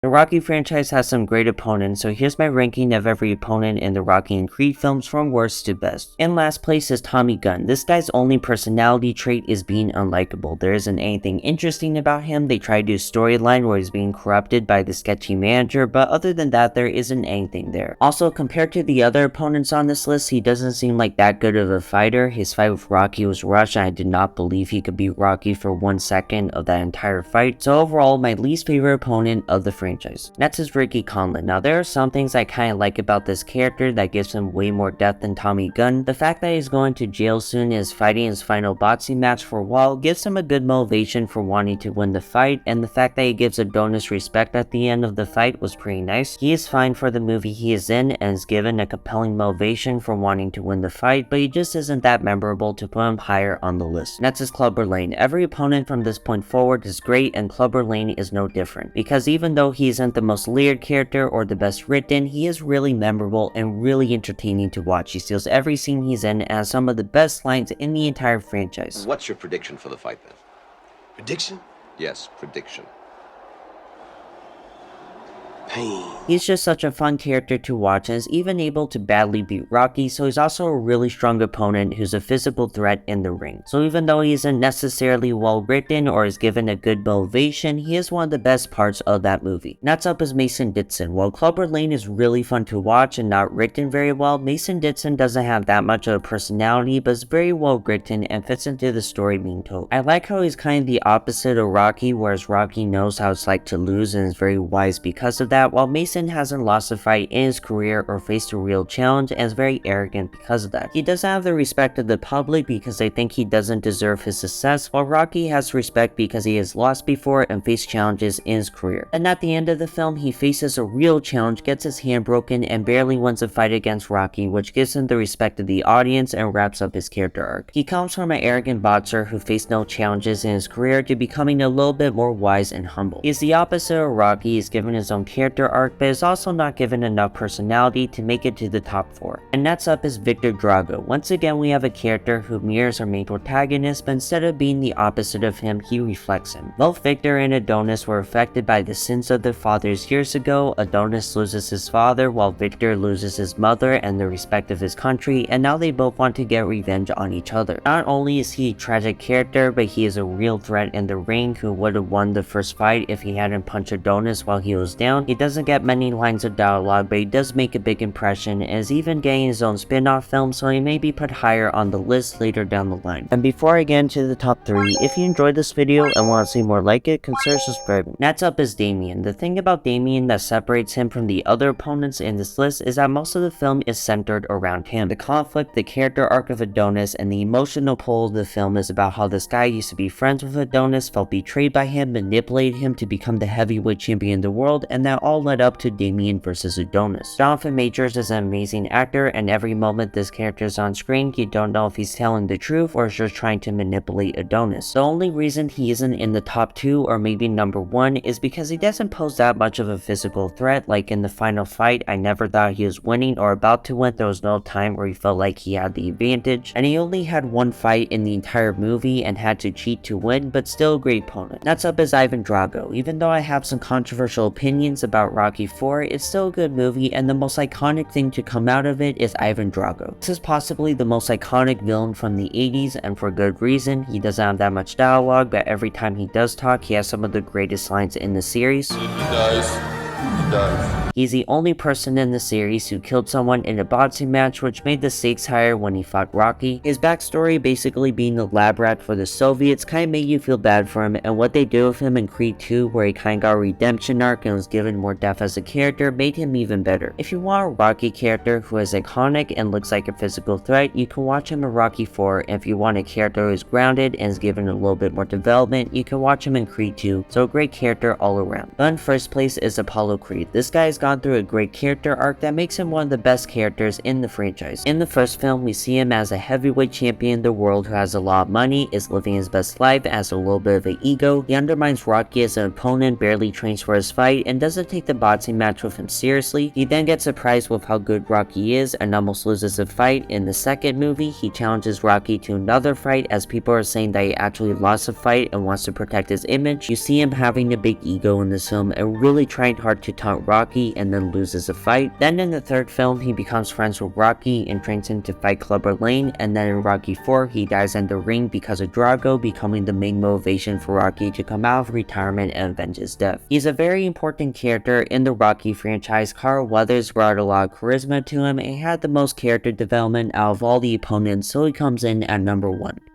The Rocky franchise has some great opponents, so here's my ranking of every opponent in the Rocky and Creed films from worst to best. In last place is Tommy Gunn. This guy's only personality trait is being unlikable. There isn't anything interesting about him. They try to do a storyline where he's being corrupted by the sketchy manager, but other than that, there isn't anything there. Also, compared to the other opponents on this list, he doesn't seem like that good of a fighter. His fight with Rocky was rushed, and I did not believe he could beat Rocky for 1 second of that entire fight. So overall, my least favorite opponent of the franchise. Next is Ricky Conlon. Now there are some things I kinda like about this character that gives him way more depth than Tommy Gunn. The fact that he's going to jail soon and is fighting his final boxing match for a while gives him a good motivation for wanting to win the fight, and the fact that he gives Adonis respect at the end of the fight was pretty nice. He is fine for the movie he is in and is given a compelling motivation for wanting to win the fight, but he just isn't that memorable to put him higher on the list. Next is Clubber Lang. Every opponent from this point forward is great, and Clubber Lang is no different, because even though he isn't the most layered character or the best written, he is really memorable and really entertaining to watch. He steals every scene he's in and has some of the best lines in the entire franchise. What's your prediction for the fight then? Prediction? Yes, prediction. Pain. He's just such a fun character to watch and is even able to badly beat Rocky, so he's also a really strong opponent who's a physical threat in the ring. So even though he isn't necessarily well written or is given a good motivation, he is one of the best parts of that movie. Next up is Mason Dixon. While Clubber Lang is really fun to watch and not written very well, Mason Dixon doesn't have that much of a personality but is very well written and fits into the story being told. I like how he's kind of the opposite of Rocky, whereas Rocky knows how it's like to lose and is very wise because of that, while Mason hasn't lost a fight in his career or faced a real challenge and is very arrogant because of that. He doesn't have the respect of the public because they think he doesn't deserve his success, while Rocky has respect because he has lost before and faced challenges in his career. And at the end of the film, he faces a real challenge, gets his hand broken, and barely wins a fight against Rocky, which gives him the respect of the audience and wraps up his character arc. He comes from an arrogant boxer who faced no challenges in his career to becoming a little bit more wise and humble. He is the opposite of Rocky. He's given his own character arc, but is also not given enough personality to make it to the top 4. And next up is Victor Drago. Once again, we have a character who mirrors our main protagonist, but instead of being the opposite of him, he reflects him. Both Victor and Adonis were affected by the sins of their fathers years ago. Adonis loses his father, while Victor loses his mother and the respect of his country, and now they both want to get revenge on each other. Not only is he a tragic character, but he is a real threat in the ring who would have won the first fight if he hadn't punched Adonis while he was down. He doesn't get many lines of dialogue, but he does make a big impression and is even getting his own spin-off film, so he may be put higher on the list later down the line. And before I get into the top 3, if you enjoyed this video and want to see more like it, consider subscribing. Next up is Damian. The thing about Damian that separates him from the other opponents in this list is that most of the film is centered around him. The conflict, the character arc of Adonis, and the emotional pull of the film is about how this guy used to be friends with Adonis, felt betrayed by him, manipulated him to become the heavyweight champion in the world, and that all led up to Damian versus Adonis. Jonathan Majors is an amazing actor, and every moment this character is on screen, you don't know if he's telling the truth or is just trying to manipulate Adonis. The only reason he isn't in the top 2 or maybe number 1 is because he doesn't pose that much of a physical threat. Like in the final fight, I never thought he was winning or about to win. There was no time where he felt like he had the advantage, and he only had one fight in the entire movie and had to cheat to win, but still a great opponent. Next up is Ivan Drago. Even though I have some controversial opinions about Rocky 4, it's still a good movie, and the most iconic thing to come out of it is Ivan Drago. This is possibly the most iconic villain from the 80s, and for good reason. He doesn't have that much dialogue, but every time he does talk, he has some of the greatest lines in the series. He dies. He's the only person in the series who killed someone in a boxing match, which made the stakes higher when he fought Rocky. His backstory, basically being a lab rat for the Soviets, kinda made you feel bad for him, and what they did with him in Creed 2, where he kinda got a redemption arc and was given more depth as a character, made him even better. If you want a Rocky character who is iconic and looks like a physical threat, you can watch him in Rocky 4, and if you want a character who is grounded and is given a little bit more development, you can watch him in Creed 2, so a great character all around. But in first place is Apollo Apollo Creed. This guy has gone through a great character arc that makes him one of the best characters in the franchise. In the first film, we see him as a heavyweight champion in the world who has a lot of money, is living his best life, has a little bit of an ego. He undermines Rocky as an opponent, barely trains for his fight, and doesn't take the boxing match with him seriously. He then gets surprised with how good Rocky is and almost loses a fight. In the second movie, he challenges Rocky to another fight as people are saying that he actually lost a fight and wants to protect his image. You see him having a big ego in this film and really trying hard to taunt Rocky and then loses a fight. Then in the third film, he becomes friends with Rocky and trains him to fight Clubber Lang, and then in Rocky 4, he dies in the ring because of Drago, becoming the main motivation for Rocky to come out of retirement and avenge his death. He's a very important character in the Rocky franchise. Carl Weathers brought a lot of charisma to him and had the most character development out of all the opponents, so he comes in at number 1.